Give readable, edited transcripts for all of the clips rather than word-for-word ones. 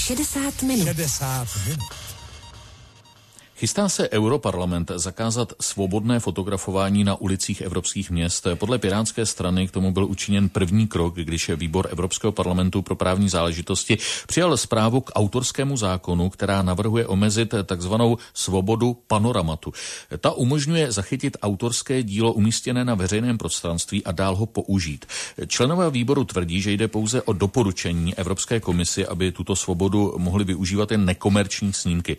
60 minut. 60 minut. Chystá se Europarlament zakázat svobodné fotografování na ulicích evropských měst. Podle Pirátské strany k tomu byl učiněn první krok, když výbor Evropského parlamentu pro právní záležitosti přijal zprávu k autorskému zákonu, která navrhuje omezit takzvanou svobodu panoramatu. Ta umožňuje zachytit autorské dílo umístěné na veřejném prostranství a dál ho použít. Členové výboru tvrdí, že jde pouze o doporučení Evropské komisi, aby tuto svobodu mohly využívat jen nekomerční snímky.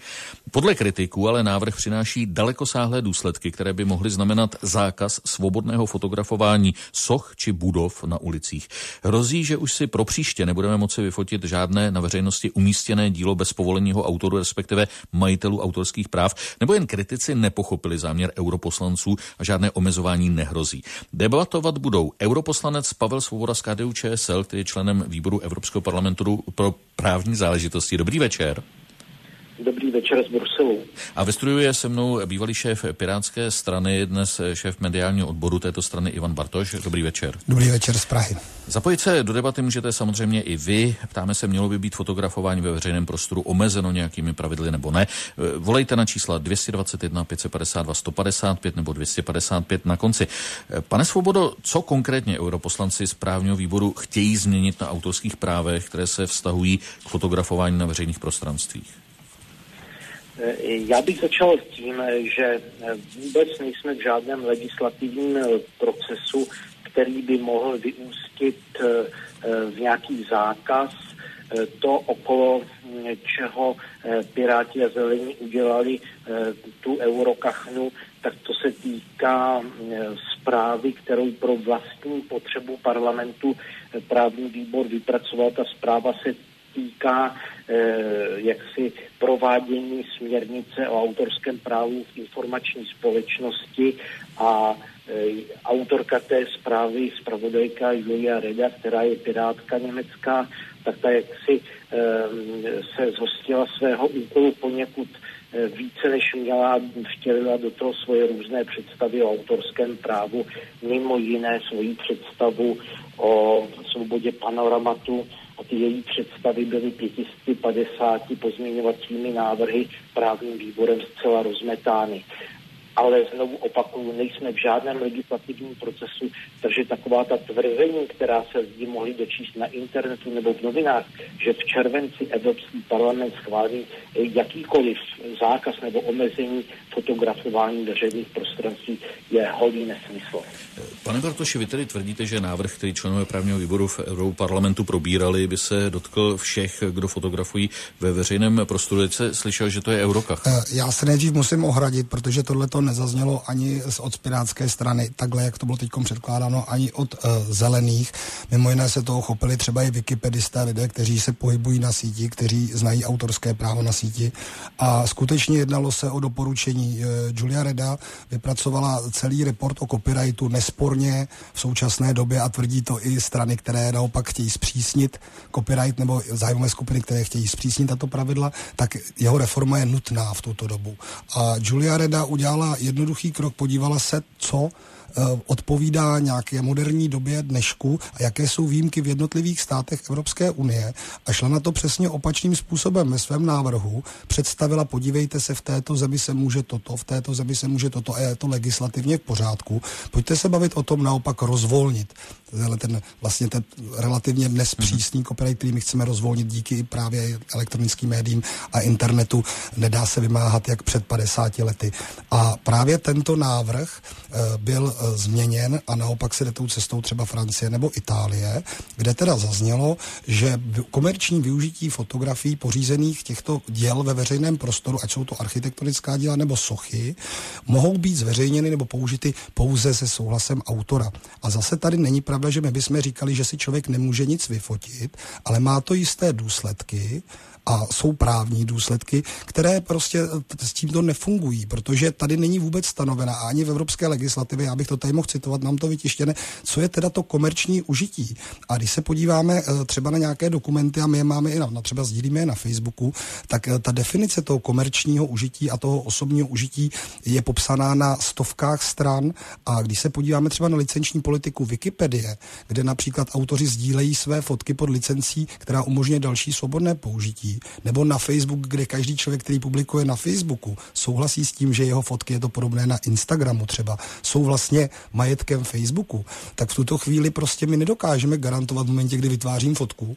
Podle kritiků ale návrh přináší dalekosáhlé důsledky, které by mohly znamenat zákaz svobodného fotografování soch či budov na ulicích. Hrozí, že už si pro příště nebudeme moci vyfotit žádné na veřejnosti umístěné dílo bez povoleního autoru, respektive majitelů autorských práv, nebo jen kritici nepochopili záměr europoslanců a žádné omezování nehrozí. Debatovat budou europoslanec Pavel Svoboda z KDU-ČSL, který je členem výboru Evropského parlamentu pro právní záležitosti. Dobrý večer. Dobrý večer z Bruselu. A ve studiu je se mnou bývalý šéf Pirátské strany, dnes šéf mediálního odboru této strany Ivan Bartoš. Dobrý večer. Dobrý večer z Prahy. Zapojit se do debaty můžete samozřejmě i vy. Ptáme se, mělo by být fotografování ve veřejném prostoru omezeno nějakými pravidly nebo ne. Volejte na čísla 221 552 155 nebo 255 na konci. Pane Svobodo, co konkrétně europoslanci z právního výboru chtějí změnit na autorských právech, které se vztahují k fotografování na veřejných prostranstvích? Já bych začal tím, že vůbec nejsme v žádném legislativním procesu, který by mohl vyústit v nějaký zákaz. To, okolo čeho Piráti a Zelení udělali tu eurokachnu, tak to se týká zprávy, kterou pro vlastní potřebu parlamentu právní výbor vypracoval. Ta zpráva se týká jaksi provádění směrnice o autorském právu v informační společnosti a autorka té zprávy, zpravodajka Julia Reda, která je pirátka německá, tak ta jaksi se zhostila svého úkolu poněkud více než měla, vtělila do toho svoje různé představy o autorském právu, mimo jiné svoji představu o svobodě panoramatu, a ty její představy byly 550 pozměňovacími návrhy právním výborem zcela rozmetány. Ale znovu opakuju, nejsme v žádném legislativním procesu, takže taková ta tvrzení, která se zde mohly dočíst na internetu nebo v novinách, že v červenci Evropský parlament schválí jakýkoliv zákaz nebo omezení fotografování veřejných prostranství, je holý nesmysl. Pane Bartoši, vy tedy tvrdíte, že návrh, který členové právního výboru v Europarlamentu probírali, by se dotkl všech, kdo fotografují ve veřejném prostoru. Teď se slyšel, že to je Eurokach. Já se nejdřív musím ohradit, protože tohle to nezaznělo ani od Pirátské strany, takhle, jak to bylo teď předkládáno, ani od zelených. Mimo jiné se toho chopili třeba i wikipedisté, lidé, kteří se pohybují na síti, kteří znají autorské právo na síti. A skutečně jednalo se o doporučení. Julia Reda vypracovala celý report o copyrightu nesporně v současné době a tvrdí to i strany, které naopak chtějí zpřísnit copyright, nebo zájmové skupiny, které chtějí zpřísnit tato pravidla, tak jeho reforma je nutná v tuto dobu. A Julia Reda udělala jednoduchý krok, podívala se, co odpovídá nějaké moderní době dnešku a jaké jsou výjimky v jednotlivých státech Evropské unie a šla na to přesně opačným způsobem ve svém návrhu. Představila, podívejte se, v této zemi se může toto, v této zemi se může toto a je to legislativně v pořádku. Pojďte se bavit o tom naopak rozvolnit. Ten relativně nespřísný copyright, který my chceme rozvolnit díky právě elektronickým médiím a internetu, nedá se vymáhat jak před 50 lety. A právě tento návrh byl změněn a naopak se jde tou cestou třeba Francie nebo Itálie, kde teda zaznělo, že komerční využití fotografií pořízených těchto děl ve veřejném prostoru, ať jsou to architektonická díla nebo sochy, mohou být zveřejněny nebo použity pouze se souhlasem autora. A zase tady není pravda, že my bychom říkali, že si člověk nemůže nic vyfotit, ale má to jisté důsledky a jsou právní důsledky, které prostě s tímto nefungují, protože tady není vůbec stanovena ani v evropské legislativě, já bych to tady mohl citovat, mám to vytištěné, co je teda to komerční užití. A když se podíváme třeba na nějaké dokumenty, a my je máme i třeba sdílíme je na Facebooku, tak ta definice toho komerčního užití a toho osobního užití je popsaná na stovkách stran a když se podíváme třeba na licenční politiku Wikipedie, kde například autoři sdílejí své fotky pod licencí, která umožňuje další svobodné použití, fotí, nebo na Facebook, kde každý člověk, který publikuje na Facebooku, souhlasí s tím, že jeho fotky, je to podobné na Instagramu třeba, jsou vlastně majetkem Facebooku, tak v tuto chvíli prostě my nedokážeme garantovat v momentě, kdy vytvářím fotku,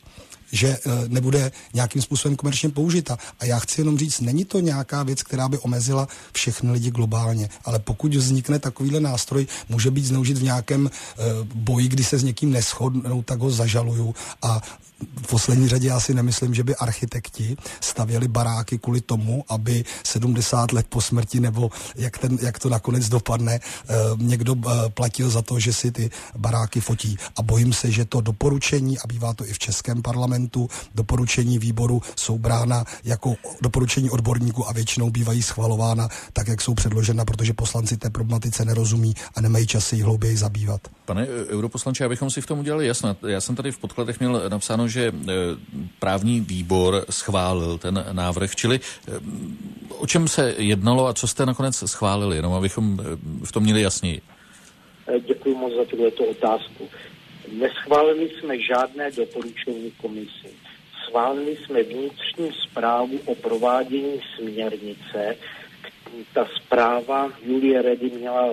že nebude nějakým způsobem komerčně použita. A já chci jenom říct, není to nějaká věc, která by omezila všechny lidi globálně, ale pokud vznikne takovýhle nástroj, může být zneužit v nějakém boji, kdy se s někým neshodnou, tak ho zažaluju. A v poslední řadě já si nemyslím, že by architekti stavěli baráky kvůli tomu, aby 70 let po smrti, nebo jak to nakonec dopadne, někdo platil za to, že si ty baráky fotí. A bojím se, že to doporučení, a bývá to i v českém parlamentu, doporučení výboru jsou brána jako doporučení odborníků a většinou bývají schvalována tak, jak jsou předložena, protože poslanci té problematice nerozumí a nemají čas se jí hlouběji zabývat. Pane europoslanče, abychom si v tom udělali jasno. Já jsem tady v podkladech měl napsáno, že právní výbor schválil ten návrh, čili o čem se jednalo a co jste nakonec schválili, jenom abychom v tom měli jasněji. Děkuji moc za tuto otázku. Neschválili jsme žádné doporučení komisi. Schválili jsme vnitřní zprávu o provádění směrnice. Ta zpráva Julie Redy měla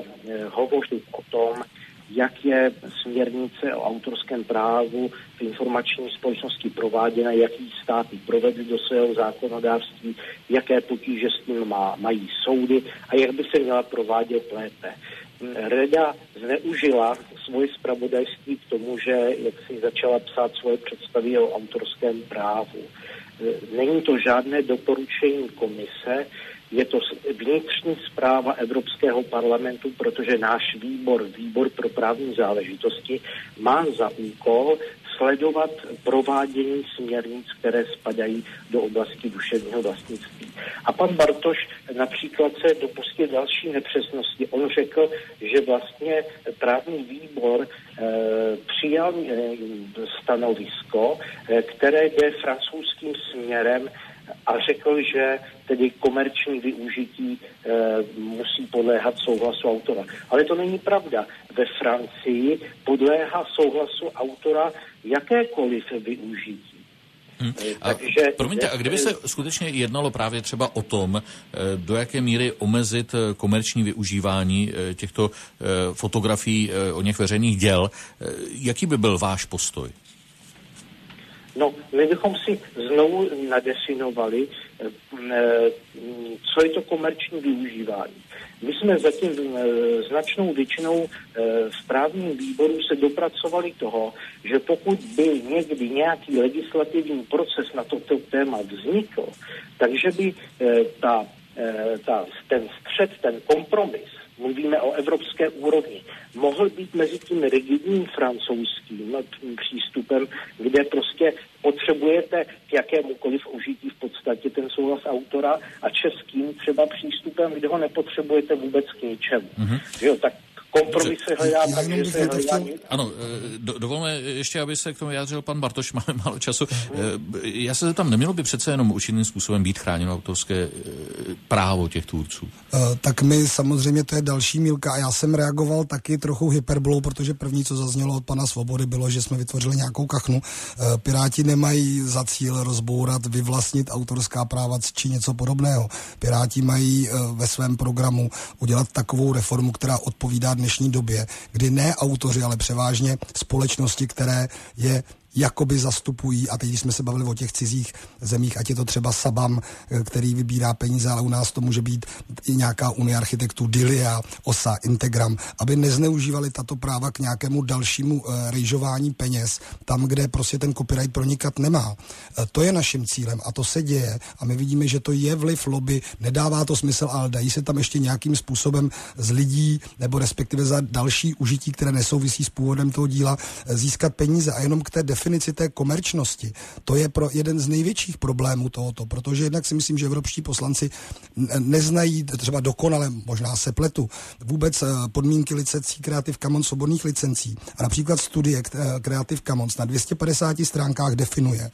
hovořit o tom, jak je směrnice o autorském právu v informační společnosti prováděna, jaký státy provedly do svého zákonodárství, jaké potíže s tím mají soudy a jak by se měla provádět lépe. Reda zneužila svoje zpravodajství k tomu, že jak si začala psát svoje představy o autorském právu. Není to žádné doporučení komise, je to vnitřní zpráva Evropského parlamentu, protože náš výbor pro právní záležitosti, má za úkol sledovat provádění směrnic, které spadají do oblasti duševního vlastnictví. A pan Bartoš například se dopustil další nepřesnosti. On řekl, že vlastně právní výbor přijal stanovisko, které jde francouzským směrem a řekl, že tedy komerční využití musí podléhat souhlasu autora. Ale to není pravda. Ve Francii podléhá souhlasu autora jakékoliv využití. Promiňte, a kdyby se skutečně jednalo právě třeba o tom, do jaké míry omezit komerční využívání těchto fotografií o něch veřejných děl, jaký by byl váš postoj? No, my bychom si znovu nadefinovali, co je to komerční využívání. My jsme zatím značnou většinou v právním výboru se dopracovali toho, že pokud by někdy nějaký legislativní proces na toto téma vznikl, takže by ten střed, ten kompromis, mluvíme o evropské úrovni, mohl být mezi tím rigidním francouzským přístupem, kde prostě potřebujete k jakémukoliv užití v podstatě ten souhlas autora a českým třeba přístupem, kde ho nepotřebujete vůbec k ničemu. Mm-hmm. Jo, tak kompromis se hledá tak, že se hledá... Ano, dovolme ještě, aby se k tomu vyjádřil pan Bartoš, máme málo času. Já se zeptám, nemělo by přece jenom určitým způsobem být chráněno autorské právo těch tvůrců? Tak my samozřejmě, to je další milka a já jsem reagoval taky trochu hyperbolou, protože první, co zaznělo od pana Svobody, bylo, že jsme vytvořili nějakou kachnu. Piráti nemají za cíl rozbourat, vyvlastnit autorská práva či něco podobného. Piráti mají ve svém programu udělat takovou reformu, která odpovídá dnešní době, kdy ne autoři, ale převážně společnosti, které je jakoby zastupují, a teď když jsme se bavili o těch cizích zemích, ať je to třeba Sabam, který vybírá peníze, ale u nás to může být i nějaká unie architektů, Dilia, OSA, Integram, aby nezneužívali tato práva k nějakému dalšímu rejžování peněz, tam, kde prostě ten copyright pronikat nemá. To je naším cílem a to se děje a my vidíme, že to je vliv lobby, nedává to smysl, ale dají se tam ještě nějakým způsobem z lidí, nebo respektive za další užití, které nesouvisí s původem toho díla, získat peníze a jenom k té definici té komerčnosti. To je pro jeden z největších problémů tohoto, protože jednak si myslím, že evropští poslanci neznají třeba dokonale, možná se pletu, vůbec podmínky licencí Creative Commons, svobodných licencí. A například studie Creative Commons na 250 stránkách definuje,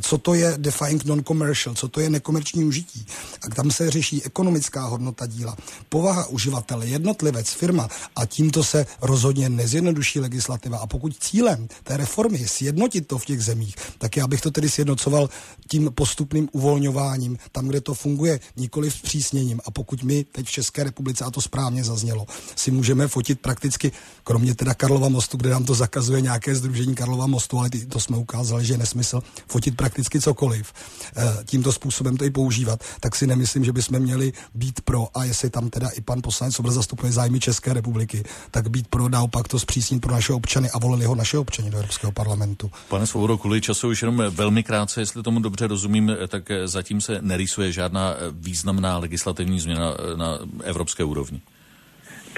co to je defined non-commercial, co to je nekomerční užití. A tam se řeší ekonomická hodnota díla, povaha uživatele, jednotlivec, firma a tímto se rozhodně nezjednoduší legislativa. A pokud cílem té reformy je sjednotit to v těch zemích, tak já bych to tedy sjednocoval tím postupným uvolňováním, tam, kde to funguje, nikoli zpřísněním. A pokud my teď v České republice, a to správně zaznělo, si můžeme fotit prakticky, kromě teda Karlova mostu, kde nám to zakazuje nějaké sdružení Karlova mostu, ale to jsme ukázali, že je nesmysl fotit prakticky cokoliv, tímto způsobem to i používat, tak si nemyslím, že bychom měli být pro, a jestli tam teda i pan poslanec Svoboda zastupuje zájmy České republiky, tak být pro, naopak to zpřísnit pro naše občany a volili ho naše občany do Evropského parlamentu. Pane Svobodo, kvůli času už jenom velmi krátce, jestli tomu dobře rozumím, tak zatím se nerýsuje žádná významná legislativní změna na evropské úrovni.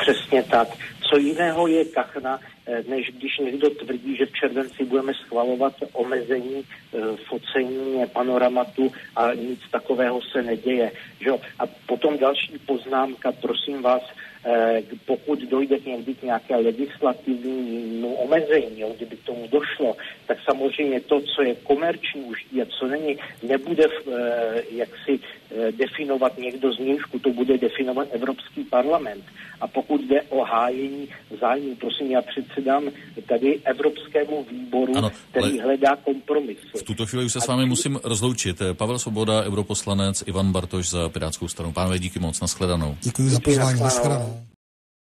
Přesně tak. Co jiného je kachna, než když někdo tvrdí, že v červenci budeme schvalovat omezení focení panoramatu a nic takového se neděje. Že? A potom další poznámka, prosím vás, pokud dojde někdy k nějaké legislativnímu omezení, kdyby k tomu došlo, tak samozřejmě to, co je komerční užití a co není, nebude jaksi definovat někdo zvnějšku, to bude definovat Evropský parlament. A pokud jde o hájení zájmu, prosím, já předsedám tady Evropskému výboru, ano, který hledá kompromis. V tuto chvíli už se s vámi musím rozloučit. Pavel Svoboda, europoslanec, Ivan Bartoš za Pirátskou stranu. Pánové, díky moc, nashledanou. Děkuji za pozvání, nashledanou.